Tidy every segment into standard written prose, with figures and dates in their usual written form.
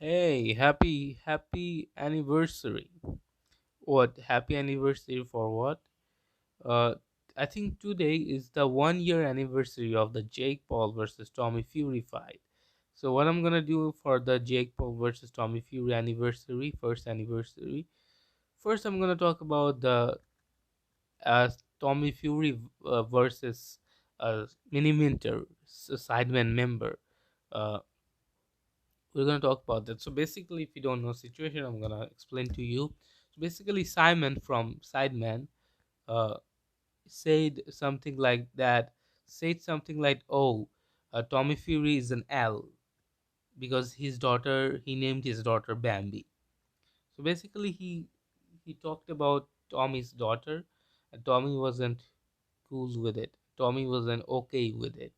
Hey, happy anniversary. What? Happy anniversary for what? Uh I think today is the 1 year anniversary of the Jake Paul versus Tommy Fury fight. So what I'm gonna do for the Jake Paul versus Tommy Fury anniversary, first anniversary. First I'm gonna talk about the Tommy Fury versus Mini Minter, Sideman member. Uh, we're gonna talk about that. So basically, if you don't know situation, I'm gonna explain to you. So basically, Simon from Sideman uh, said something like that. Said something like, "Oh, Tommy Fury is an L because his daughter. He named his daughter Bambi." So basically, he talked about Tommy's daughter, and Tommy wasn't cool with it. Tommy wasn't okay with it.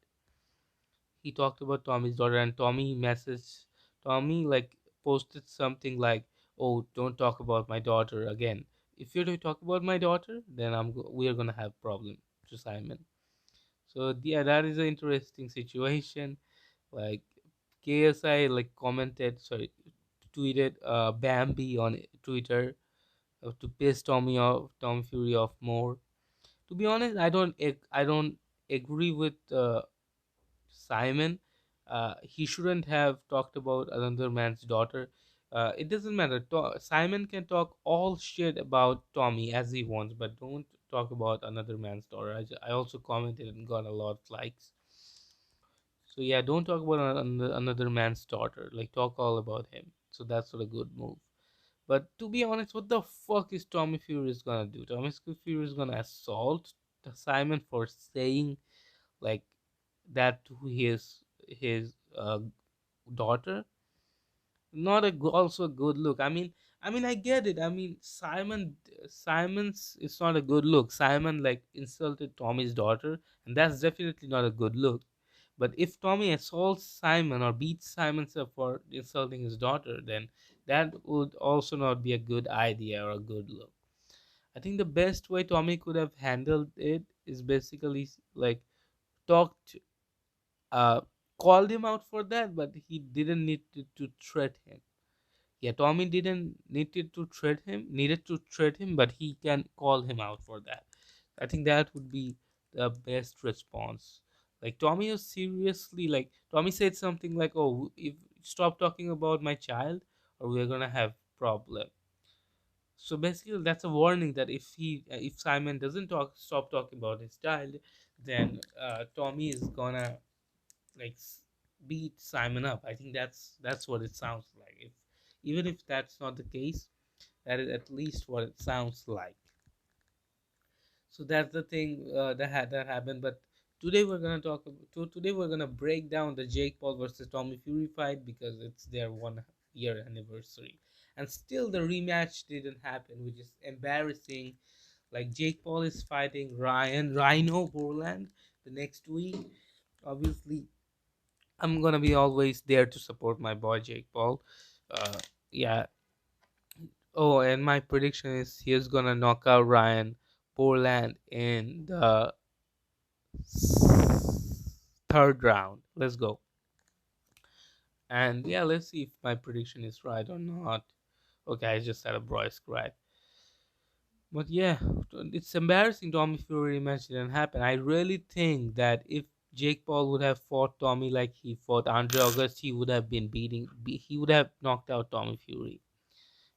He talked about Tommy's daughter, and Tommy messaged Tommy like posted something like, "Oh, don't talk about my daughter again. If you're to talk about my daughter, then we are gonna have problem." To Simon. So yeah, that is an interesting situation. Like KSI like commented, sorry, tweeted Bambi on Twitter to piss Tom Fury off more. To be honest, I don't agree with Simon. He shouldn't have talked about another man's daughter. It doesn't matter. Simon can talk all shit about Tommy as he wants, but don't talk about another man's daughter. I also commented and got a lot of likes. So yeah, don't talk about another man's daughter. Like talk all about him. So that's sort of good move. But to be honest, what the fuck is Tommy Fury is gonna do? Tommy Fury is gonna assault Simon for saying like that to his daughter. Not also a good look. I mean I get it. I mean Simon's it's not a good look. Simon like insulted Tommy's daughter, and that's definitely not a good look. But if Tommy assaults Simon or beats Simon up for insulting his daughter, then that would also not be a good idea or a good look. I think the best way Tommy could have handled it is basically like talked uh, called him out for that, but he didn't need to threat him. Yeah, Tommy didn't needed to threat him, but he can call him out for that. I think that would be the best response. Like Tommy was seriously like Tommy said something like, "Oh, if stop talking about my child, or we're gonna have problem." So basically, that's a warning that if Simon doesn't stop talking about his child, then Tommy is gonna like beat Simon up. I think that's what it sounds like. If even if that's not the case, that is at least what it sounds like. So that's the thing that happened. But today we're gonna break down the Jake Paul versus Tommy Fury fight because it's their 1 year anniversary, and still the rematch didn't happen, which is embarrassing. Like Jake Paul is fighting Ryan Rhino Borland the next week. Obviously, I'm gonna be always there to support my boy Jake Paul. Yeah. Oh, and my prediction is he's gonna knock out Ryan Portland in the third round. Let's go. And yeah, let's see if my prediction is right or not. Okay, I just had a voice crack. But yeah, it's embarrassing Tommy Fury match didn't happen. I really think that if Jake Paul would have fought Tommy like he fought Andre August, he would have he would have knocked out Tommy Fury.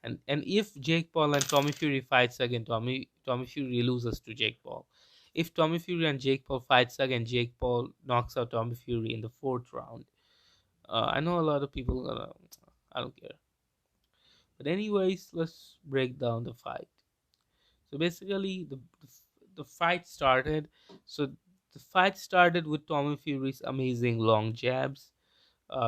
And if Jake Paul and Tommy Fury fights again, Tommy Fury loses to Jake Paul. If Tommy Fury and Jake Paul fights again, Jake Paul knocks out Tommy Fury in the fourth round. I know a lot of people gonna. I don't care. But anyways, let's break down the fight. So basically, the fight started. So the fight started with Tommy Fury's amazing long jabs.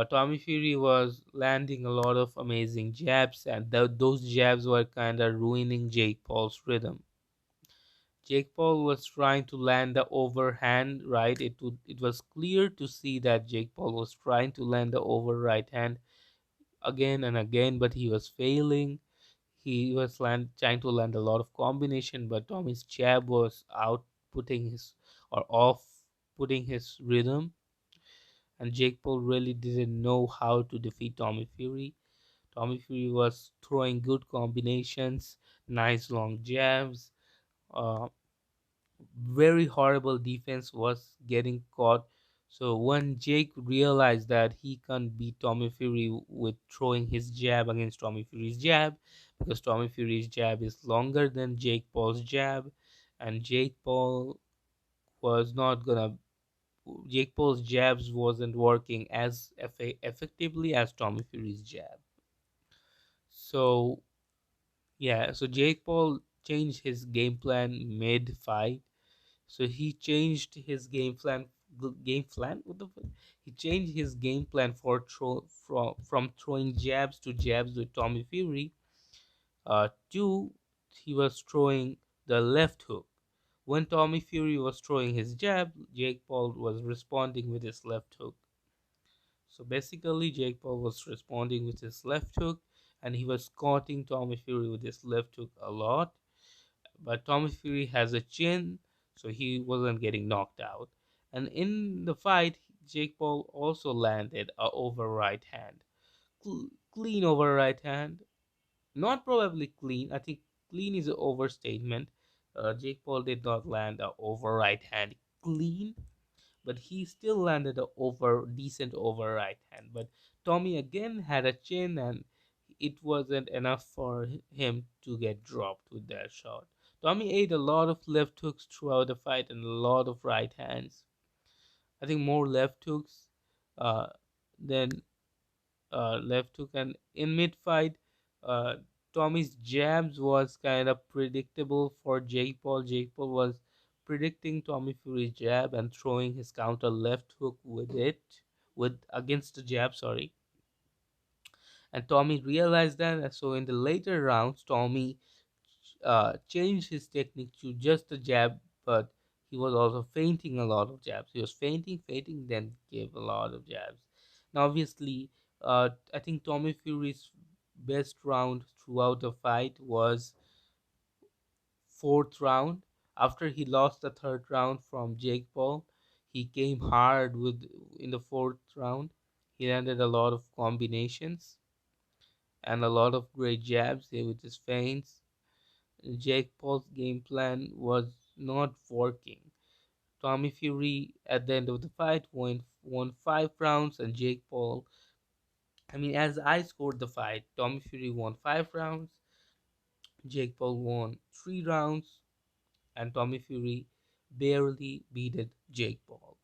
Tommy Fury was landing a lot of amazing jabs, and those jabs were kind of ruining Jake Paul's rhythm. Jake Paul was trying to land the overhand right. It was clear to see that Jake Paul was trying to land the over right hand again and again, but he was failing. He was trying to land a lot of combination, but Tommy's jab was out putting his or off putting his rhythm, and Jake Paul really didn't know how to defeat Tommy Fury. Tommy Fury was throwing good combinations, nice long jabs. Uh, Very horrible defense was getting caught. So when Jake realized that he can't beat Tommy Fury with throwing his jab against Tommy Fury's jab, because Tommy Fury's jab is longer than Jake Paul's jab, and was not gonna Jake Paul's jabs wasn't working as effectively as Tommy Fury's jab. So yeah, so Jake Paul changed his game plan mid fight. So he changed his game plan. What the fuck? He changed his game plan for from throwing jabs to jabs with Tommy Fury. To he was throwing the left hook. When Tommy Fury was throwing his jab, Jake Paul was responding with his left hook. So basically, Jake Paul was responding with his left hook, and he was cutting Tommy Fury with his left hook a lot. But Tommy Fury has a chin, so he wasn't getting knocked out. And in the fight, Jake Paul also landed a over right hand, clean over right hand. Not probably clean. I think clean is an overstatement. Jake Paul did not land a over right hand clean, but he still landed a over decent over right hand. But Tommy again had a chin, and it wasn't enough for him to get dropped with that shot. Tommy ate a lot of left hooks throughout the fight and a lot of right hands. I think more left hooks uh, than left hook. And in mid fight, uh, Tommy's jabs was kind of predictable for Jake Paul. Jake Paul was predicting Tommy Fury's jab and throwing his counter left hook with it, with against the jab. Sorry, and Tommy realized that. So in the later rounds, Tommy changed his technique to just a jab, but he was also feinting a lot of jabs. He was feinting, then gave a lot of jabs. Now, obviously, I think Tommy Fury's best round throughout the fight was fourth round. After he lost the third round from Jake Paul, he came hard with in the fourth round. He landed a lot of combinations and a lot of great jabs with his feints. Jake Paul's game plan was not working. Tommy Fury at the end of the fight won 5 rounds, and Jake Paul. I mean, as I scored the fight, Tommy Fury won 5 rounds, Jake Paul won 3 rounds, and Tommy Fury barely beat Jake Paul.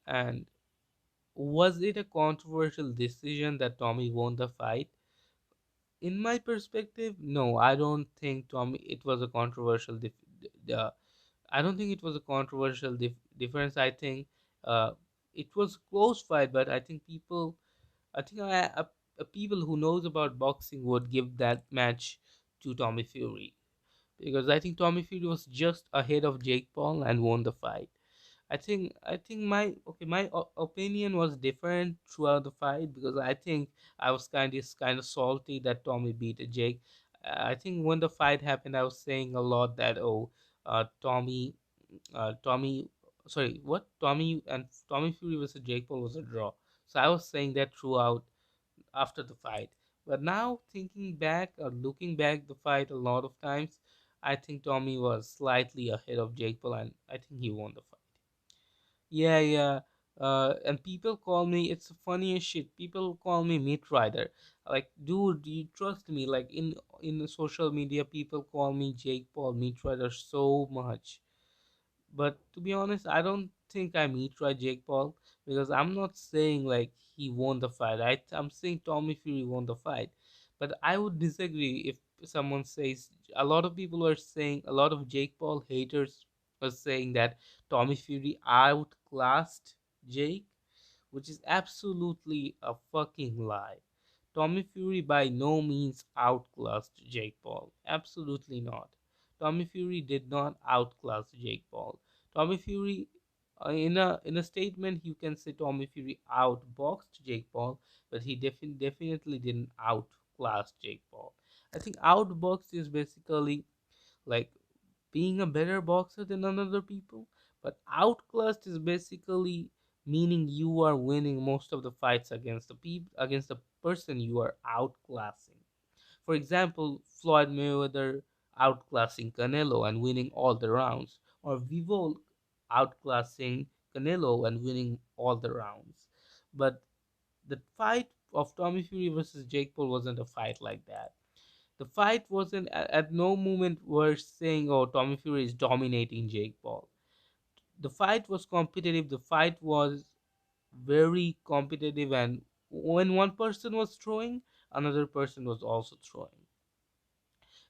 And was it a controversial decision that Tommy won the fight? In my perspective, no, I don't think Tommy. It was a controversial. I don't think it was a controversial difference. I think it was a close fight, but I think people who knows about boxing would give that match to Tommy Fury, because I think Tommy Fury was just ahead of Jake Paul and won the fight. I think my opinion was different throughout the fight, because I think I was kind of salty that Tommy beat Jake. I think when the fight happened, I was saying a lot that, oh, Tommy, Tommy, sorry, what Tommy Fury versus Jake Paul was a draw. So I was saying that throughout after the fight. But now thinking back or looking back the fight a lot of times, I think Tommy was slightly ahead of Jake Paul, and I think he won the fight. Yeah, yeah. And people call me, it's funny as shit. People call me Meat Rider. Like, dude, you trust me? Like in the social media, people call me Jake Paul Meat Rider so much. But to be honest, I don't think I meet right Jake Paul, because I'm not saying like he won the fight. I'm saying Tommy Fury won the fight. But I would disagree if someone says, a lot of people are saying, a lot of Jake Paul haters are saying that Tommy Fury outclassed Jake, which is absolutely a fucking lie. Tommy Fury by no means outclassed Jake Paul. Absolutely not. Tommy Fury did not outclass Jake Paul. Tommy Fury, in a statement, you can say Tommy Fury outboxed Jake Paul, but he definitely didn't outclass Jake Paul. I think outboxed is basically like being a better boxer than another people, but outclassed is basically meaning you are winning most of the fights against the person you are outclassing. For example, Floyd Mayweather outclassing Canelo and winning all the rounds, or Vivo outclassing Canelo and winning all the rounds. But the fight of Tommy Fury versus Jake Paul wasn't a fight like that. The fight wasn't at no moment were saying, "Oh, Tommy Fury is dominating Jake Paul." The fight was competitive. The fight was very competitive, and when one person was throwing, another person was also throwing.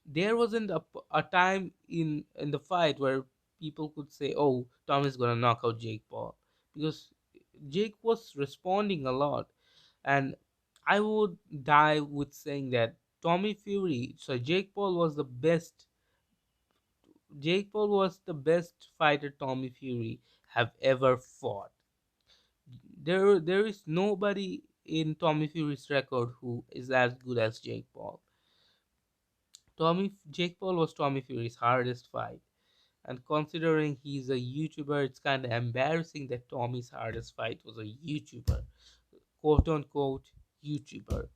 There wasn't a time in the fight where people could say, "Oh, Tom is gonna knock out Jake Paul," because Jake was responding a lot, and I would die with saying that Tommy Fury, so Jake Paul was the best fighter Tommy Fury have ever fought. There is nobody in Tommy Fury's record who is as good as Jake Paul. Jake Paul was Tommy Fury's hardest fight. And considering he's a YouTuber, it's kind of embarrassing that Tommy's hardest fight was a YouTuber, quote unquote YouTuber.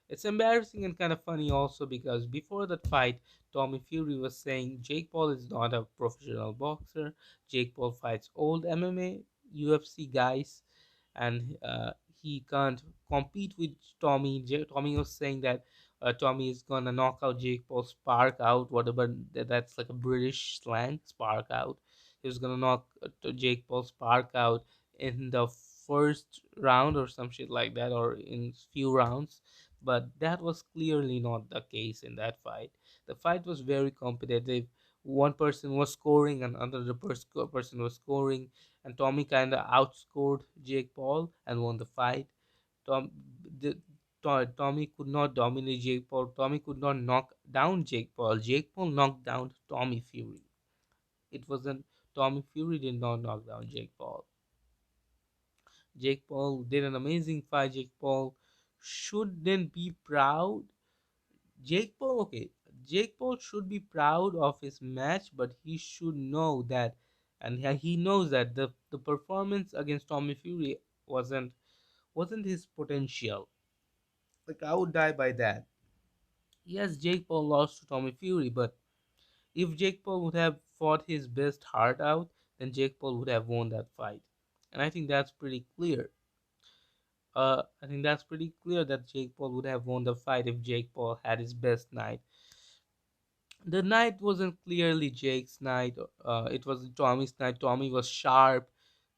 It's embarrassing and kind of funny also because before that fight, Tommy Fury was saying Jake Paul is not a professional boxer. Jake Paul fights old MMA, UFC guys, and he can't compete with Tommy. Tommy was saying that Tommy is gonna knock out Jake Paul, spark out, whatever that's like a British slang, spark out. He was gonna knock Jake Paul spark out in the first round or some shit like that, or in few rounds, but that was clearly not the case in that fight. The fight was very competitive. One person was scoring and another person was scoring, and Tommy kind of outscored Jake Paul and won the fight. Tom, the, Tommy could not dominate Jake Paul. Tommy could not knock down Jake Paul. Jake Paul knocked down Tommy Fury. It wasn't Tommy Fury did not knock down Jake Paul. Jake Paul did an amazing fight. Jake Paul shouldn't be proud. Jake Paul, okay, Jake Paul should be proud of his match, but he should know that, and he knows that the performance against Tommy Fury wasn't his potential. Like I would die by that. Yes, Jake Paul lost to Tommy Fury, but if Jake Paul would have fought his best heart out, then Jake Paul would have won that fight, and I think that's pretty clear. I think that's pretty clear that Jake Paul would have won the fight if Jake Paul had his best night. The night wasn't clearly Jake's night. It was Tommy's night. Tommy was sharp,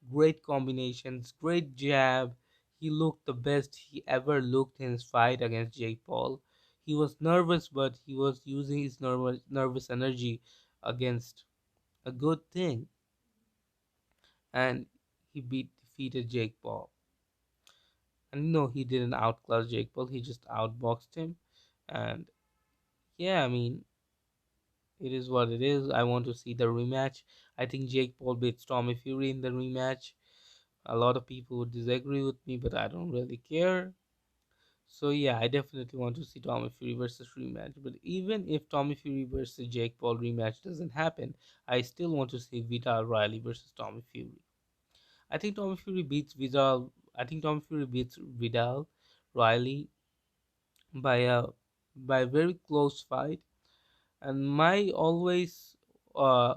great combinations, great jab. He looked the best he ever looked in his fight against Jake Paul. He was nervous, but he was using his nervous energy against a good thing, and he defeated Jake Paul. And no, he didn't outclass Jake Paul. He just outboxed him, and yeah, I mean, it is what it is. I want to see the rematch. I think Jake Paul beats Tommy Fury in the rematch. A lot of people would disagree with me, but I don't really care. So yeah, I definitely want to see Tommy Fury versus rematch. But even if Tommy Fury versus Jake Paul rematch doesn't happen, I still want to see Vidal Riley versus Tommy Fury. I think Tommy Fury beats Vidal. I think Tommy Fury beats Vidal Riley by a very close fight. And my always uh,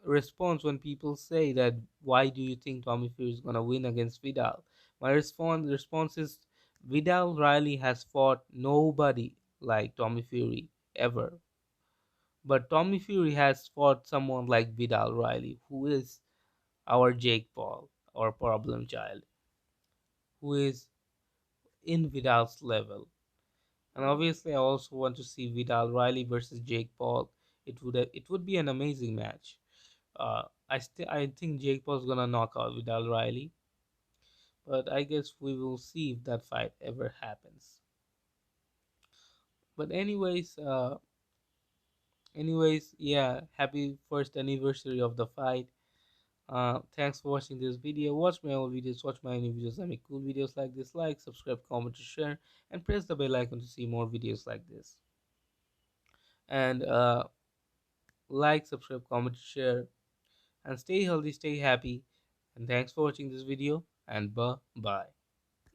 response when people say that, why do you think Tommy Fury is gonna win against Vidal? My response is, Vidal Riley has fought nobody like Tommy Fury ever, but Tommy Fury has fought someone like Vidal Riley, who is our Jake Paul, our problem child, who is in Vidal's level. And obviously, I also want to see Vidal Riley versus Jake Paul. It would be an amazing match. I think Jake Paul's gonna knock out Vidal Riley, but I guess we will see if that fight ever happens. But anyways, yeah, happy first anniversary of the fight. Thanks for watching this video. Watch my old videos, watch my new videos. I make cool videos like this. Like, subscribe, comment, share, and press the bell icon to see more videos like this. And like, subscribe, comment, share, and stay healthy, stay happy. And thanks for watching this video. and bye bye.